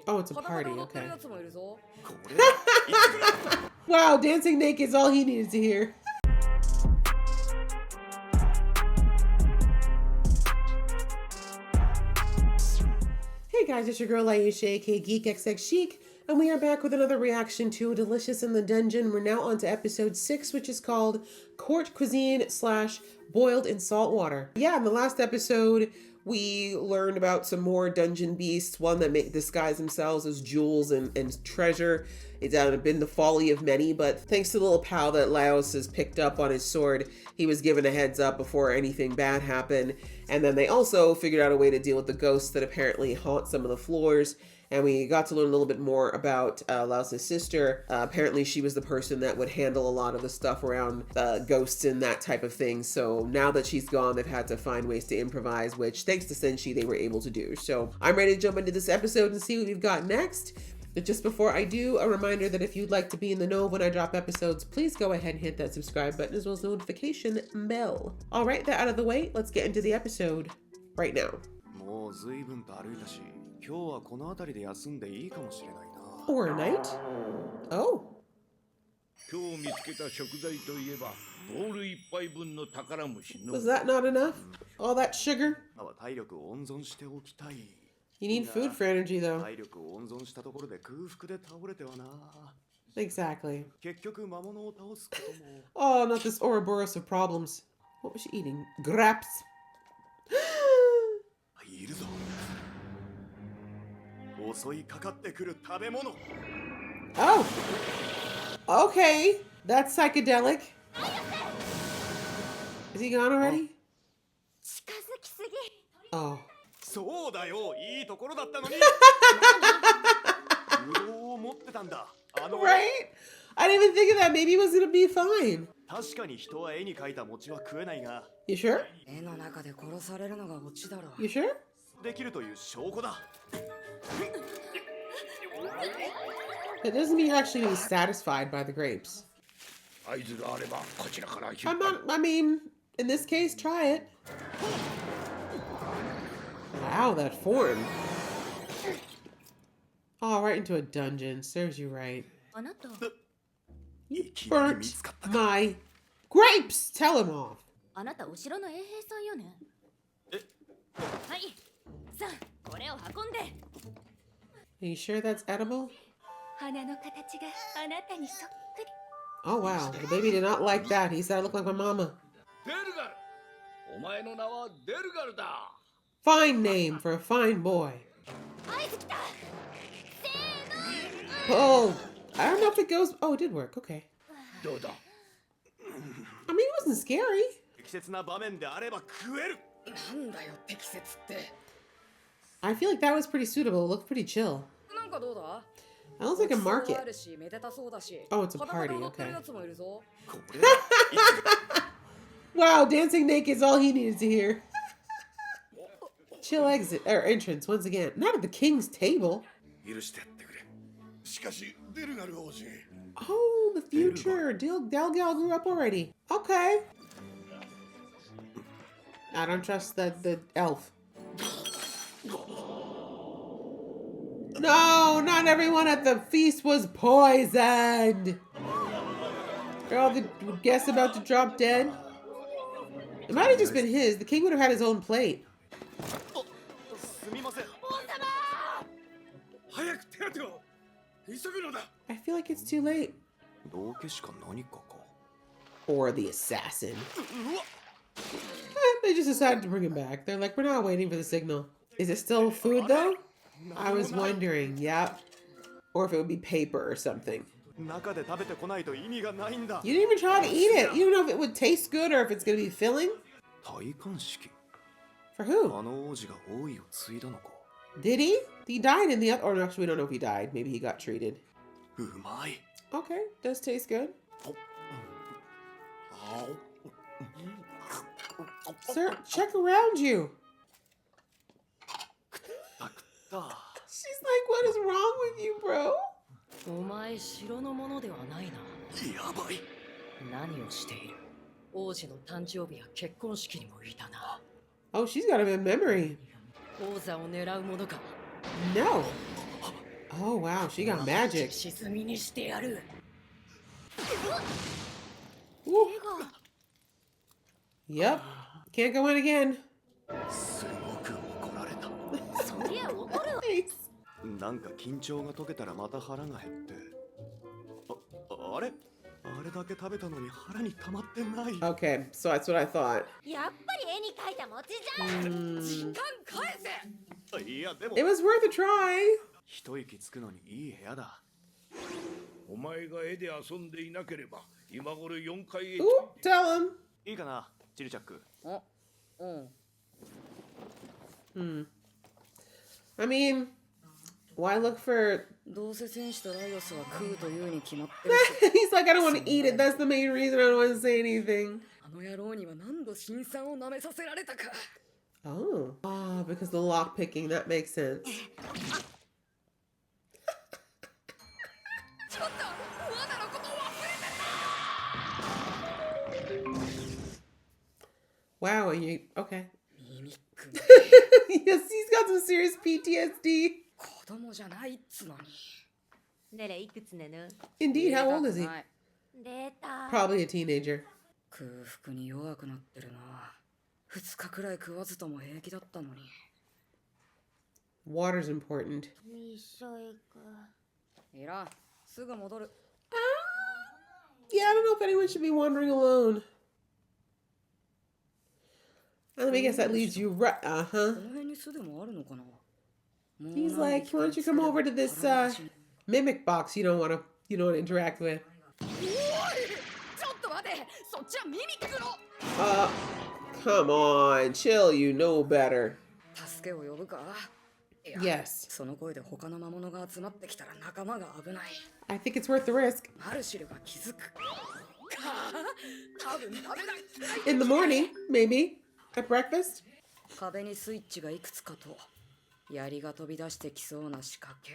Oh, it's a party, okay. Wow, dancing naked is all he needed to hear. Hey guys, it's your girl Ayesha, aka Geek XX Chic, and we are back with another reaction to Delicious in the Dungeon. We're now on to episode 6, which is called Court Cuisine / Boiled in Salt Water. Yeah, in the last episode, we learned about some more dungeon beasts, one that disguise themselves as jewels and treasure. It's been the folly of many, but thanks to the little pal that Laos has picked up on his sword, he was given a heads up before anything bad happened. And then they also figured out a way to deal with the ghosts that apparently haunt some of the floors. And we got to learn a little bit more about Laos' sister. Apparently she was the person that would handle a lot of the stuff around ghosts and that type of thing. So now that she's gone, they've had to find ways to improvise, which thanks to Senshi, they were able to do. So I'm ready to jump into this episode and see what we've got next. But just before I do, a reminder that if you'd like to be in the know when I drop episodes, please go ahead and hit that subscribe button as well as the notification bell. All right, that out of the way, let's get into the episode right now. Or a night? Oh. Was that not enough? All that sugar? You need food for energy, though. Exactly. Oh, not this Ouroboros of problems. What was she eating? Grapes. Oh. Okay. That's psychedelic. Is he gone already? Oh. Right? I didn't even think of that. Maybe it was gonna be fine. You sure? You sure? That doesn't mean you're actually gonna be satisfied by the grapes. I mean, in this case, try it. Wow, that form. Oh, right into a dungeon. Serves you right. You burnt my grapes! Tell him off. Are you sure that's edible? Oh wow, the baby did not like that. He said I look like my mama. Fine name for a fine boy. Oh, I don't know if it goes. Oh, it did work. Okay. I mean, it wasn't scary. I feel like that was pretty suitable. It looked pretty chill. That looks like a market. Oh, it's a party. Okay. Wow, dancing naked is all he needed to hear. Chill exit or entrance once again. Not at the king's table. Oh, the future. Delgal grew up already. Okay. I don't trust the elf. No, not everyone at the feast was poisoned. Are all the guests about to drop dead? It might have just been his. The king would have had his own plate. I feel like it's too late. Or the assassin. They just decided to bring him back. They're like, we're not waiting for the signal. Is it still food though? I was wondering, yeah. Or if it would be paper or something. You didn't even try to eat it. You don't know if it would taste good or if it's going to be filling. For who? Did he? He died in the other... Or actually, we don't know if he died. Maybe he got treated. Okay, does taste good. Sir, check around you. She's like, what is wrong with you, bro? Oh, she's got him in memory. No. Oh, wow. She got magic. 沈みにしてやる。 Ooh. Yep. Can't go in again. すごく怒られた。そりゃ怒るわ。 Thanks. なんか緊張が解けたらまた腹が減って。あれあれだけ食べたのに腹に溜まってない。 Okay, so that's what I thought. やっぱり絵に描いた餅じゃん。時間返せ。いやでも It was worth a try. 一息つくのにいい部屋だ。お前が絵で遊んでいなければ今頃4階へ Ooh, tell him. いいかなチルチャック。あ、うん。 I mean, why look for... どうせ戦士とライオスは食うというに決まってるし。 He's like, I don't want to eat it. That's the main reason I don't want to say anything. あの野郎には何度辛酸を舐めさせられたか。 Oh. Ah, because the lock picking. That makes sense. ちょっと、罠のこと忘れて Wow, and you... Okay. ミミック Yes, he's got some serious PTSD. 子供じゃないっつのに。ならいくつなの？ Indeed, how old is he? 出た。 Probably a teenager. 空腹に弱くなってるな。2日くらい食わずとも平気だったのに。 Water's important. 一緒行く。いらん。すぐ戻る。 Yeah, I don't know if anyone should be wandering alone. I guess that leaves you right. こ Uh-huh. の辺に巣でもあるのかな。 He's like, why don't you come over to this mimic box you don't want to interact with? おい、ちょっと待て。そっちはミミックの。 Come on, chill, you know better. 助けを呼ぶか。いや、 Yes. その声で他の魔物が集まってきたら仲間が危ない。 I think it's worth the risk. マルシルが気づく。かあ、多分ダメだ。 In the morning, maybe. At breakfast? 壁にスイッチがいくつかと槍が飛び出してきそうな仕掛け。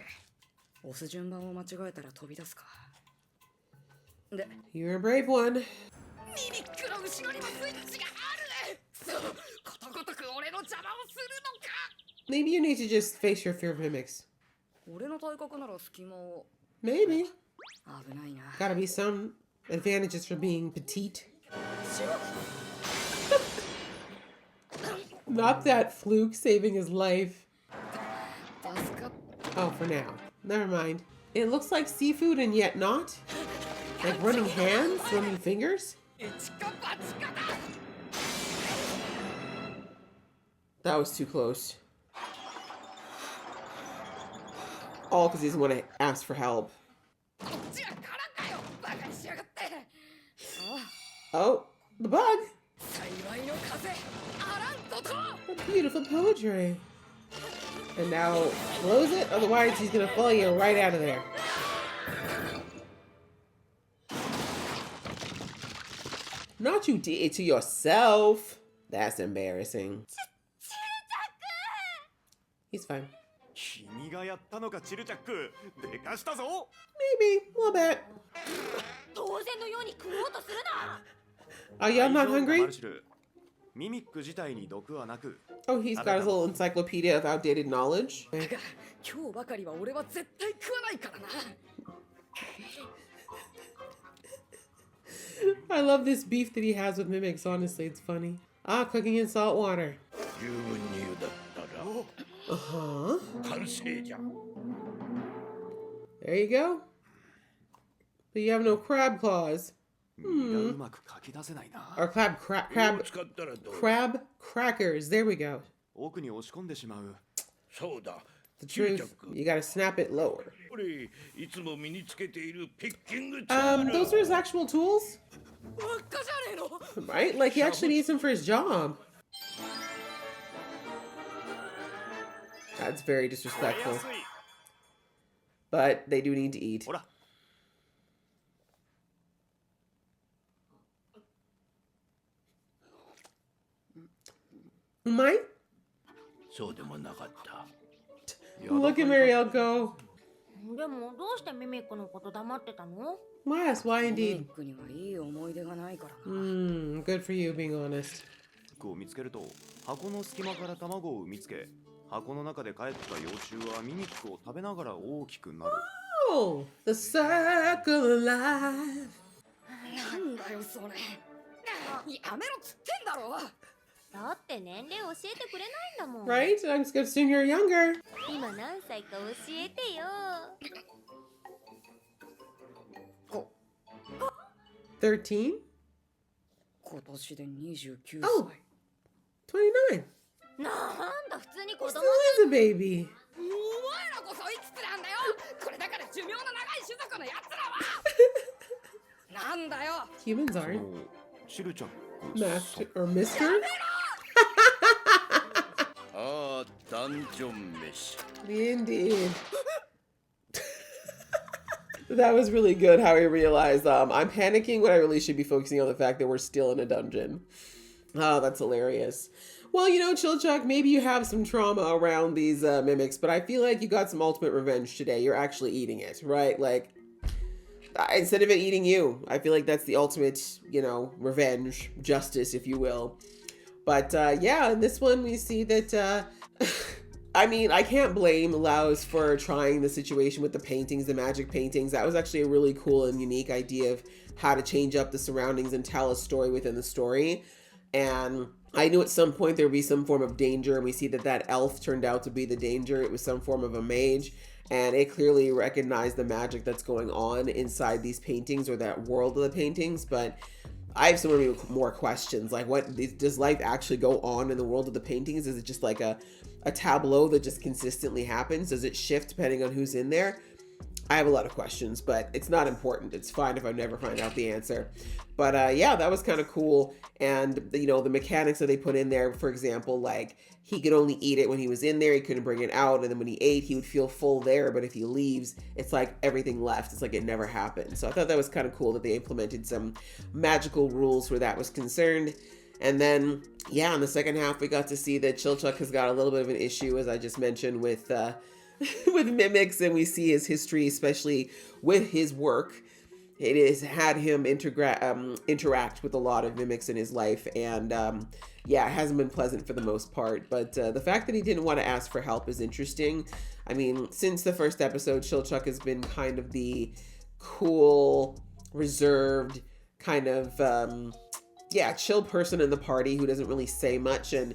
押す順番を間違えたら飛び出すか。で、 You're a brave one. ミミックの後ろにもスイッチがある。そう、ことごとく俺の邪魔をするのか。 Maybe you need to just face your fear of mimics. 俺の体格なら隙間を。 Maybe. 危ないな。 Gotta be some advantages for being petite. Not that fluke saving his life. 助かっ Oh, for now. Never mind. It looks like seafood and yet not. Like running hands, running fingers. た。チカバチカだ。 That was too close. All because he doesn't want to ask for help. こっちは空かよ。バカにしやがって。ああ、 Oh, the bug. 幸いの風。あらんこと。 Beautiful poetry. And now close it, otherwise he's gonna follow you right out of there. Not you did it to yourself. That's embarrassing. He's fine. 君がやったのかチルチャック。でかしたぞ。 Maybe, a little bit. 当然のように食おうとするな。 Are y'all not 大丈夫かマ hungry? ルシル。ミミック自体に毒はなく。 Oh, he's got his little encyclopedia of outdated knowledge. だが今日ばかりは俺は絶対食わないからな。 I love this beef that he has with mimics, honestly, it's funny. Ah, cooking in salt water. 十分に茹だったら Uh-huh. 完成じゃ。 There you go. But you have no crab claws. 身がうまくかき出せないな。 Or crab これを crab 使ったらどう？ crab crackers. There we go. 奥に押し込んでしまう。そうだ。 The チルチャ truth. ック。 You gotta snap it lower. これいつも身につけているピッキングツール。 Those are his actual tools, ばっかじゃねえの。 right? Like he actually needs them for his job. That's very 食べ disrespectful. やすい。 But they do need to eat. ほら。 Mine? そうでもなかった。 Look at Marielle go. でもどうしてミミックのこと黙ってたの？ Yes, why ミミ indeed? ックにはいい思い出がないからな。 Good for you being honest. を見つけると箱の隙間から卵を産みつけ箱の中で帰った幼虫はミミックを食べながら大きくなる。 Oh, the circle of life. なんだよそれ。やめろっつってんだろ。だって年齢教えてくれないんだもん。 Right? I'm just gonna assume you're younger. 今何歳か教えてよ。 13? 今年で29歳。 Oh, 29. なんだ普通に子 He 供 still is a baby. お前らこそいくつなんだよ。これだから寿命の長い種族のやつらは。なんだよ。 Humans そ aren't. のチルチャック Master or Mister? ああ、ダンジョン飯。 Indeed. That was really good how he realized I'm panicking when I really should be focusing on the fact that we're still in a dungeon. Oh, that's hilarious. Well, you know, Chilchuck, maybe you have some trauma around these mimics, but I feel like you got some ultimate revenge today. You're actually eating it, right? Like, instead of it eating you, I feel like that's the ultimate, you know, revenge, justice, if you will. But yeah, in this one, we see that, I mean, I can't blame Laos for trying the situation with the paintings, the magic paintings. That was actually a really cool and unique idea of how to change up the surroundings and tell a story within the story. And I knew at some point there would be some form of danger, and we see that that elf turned out to be the danger. It was some form of a mage, and it clearly recognized the magic that's going on inside these paintings or that world of the paintings. But I have so many more questions. Like, what does life actually go on in the world of the paintings? Is it just like a tableau that just consistently happens? Does it shift depending on who's in there? I have a lot of questions, but it's not important. It's fine if I never find out the answer. But yeah, that was kind of cool. And, you know, the mechanics that they put in there, for example, like he could only eat it when he was in there. He couldn't bring it out. And then when he ate, he would feel full there. But if he leaves, it's like everything left. It's like it never happened. So I thought that was kind of cool that they implemented some magical rules where that was concerned. And then, yeah, in the second half, we got to see that Chilchuck has got a little bit of an issue, as I just mentioned, with with mimics, and we see his history, especially with his work. It has had him interact with a lot of mimics in his life, and yeah, it hasn't been pleasant for the most part. But the fact that he didn't want to ask for help is interesting. I mean, since the first episode, Chilchuck has been kind of the cool, reserved, kind of yeah, chill person in the party who doesn't really say much. And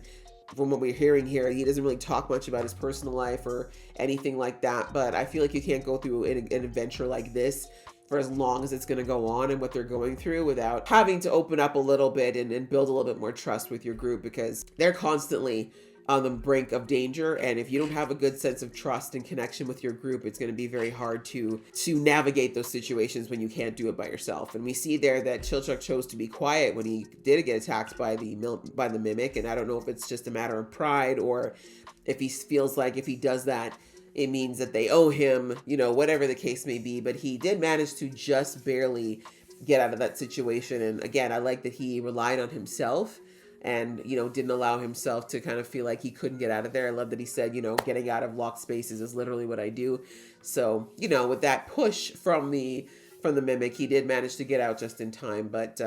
from what we're hearing here, he doesn't really talk much about his personal life or anything like that. But I feel like you can't go through an adventure like this for as long as it's going to go on and what they're going through without having to open up a little bit and build a little bit more trust with your group, because they're constantly on the brink of danger. And if you don't have a good sense of trust and connection with your group, it's going to be very hard to navigate those situations when you can't do it by yourself. And we see there that Chilchuck chose to be quiet when he did get attacked by the mimic. And I don't know if it's just a matter of pride or if he feels like if he does that, it means that they owe him, you know, whatever the case may be. But he did manage to just barely get out of that situation. And again, I like that he relied on himself and, you know, didn't allow himself to kind of feel like he couldn't get out of there. I love that he said, you know, getting out of locked spaces is literally what I do. So, you know, with that push from the mimic, he did manage to get out just in time. But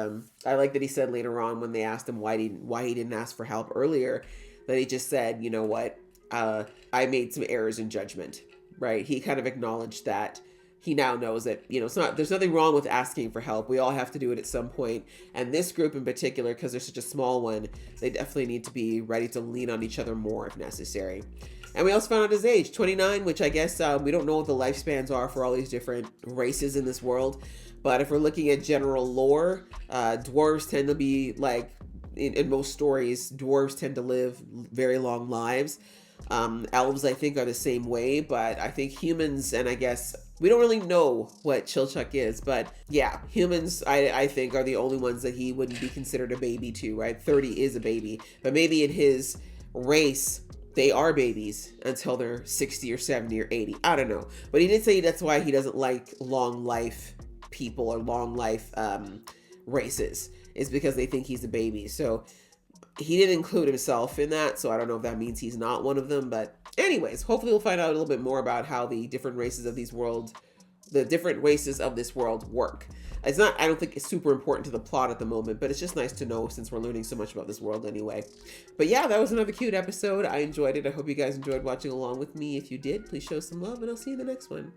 I like that he said later on when they asked him why he didn't ask for help earlier, that he just said, you know what, I made some errors in judgment, right? He kind of acknowledged that. He now knows that, you know, there's nothing wrong with asking for help. We all have to do it at some point. And this group in particular, because they're such a small one, they definitely need to be ready to lean on each other more if necessary. And we also found out his age, 29, which I guess we don't know what the lifespans are for all these different races in this world. But if we're looking at general lore, dwarves tend to be like, in most stories, dwarves tend to live very long lives. Elves, I think, are the same way, but I think humans, and I guess we don't really know what Chilchuck is, but yeah, humans, I think, are the only ones that he wouldn't be considered a baby to, right? 30 is a baby, but maybe in his race, they are babies until they're 60 or 70 or 80. I don't know. But he did say that's why he doesn't like long life people or long life races, is because they think he's a baby. So he didn't include himself in that, so I don't know if that means he's not one of them. But anyways, hopefully we'll find out a little bit more about how the different races of these worlds the different races of this world work. It's not, I don't think it's super important to the plot at the moment, but it's just nice to know since we're learning so much about this world anyway. But yeah, that was another cute episode. I enjoyed it. I hope you guys enjoyed watching along with me. If you did, please show some love, and I'll see you in the next one.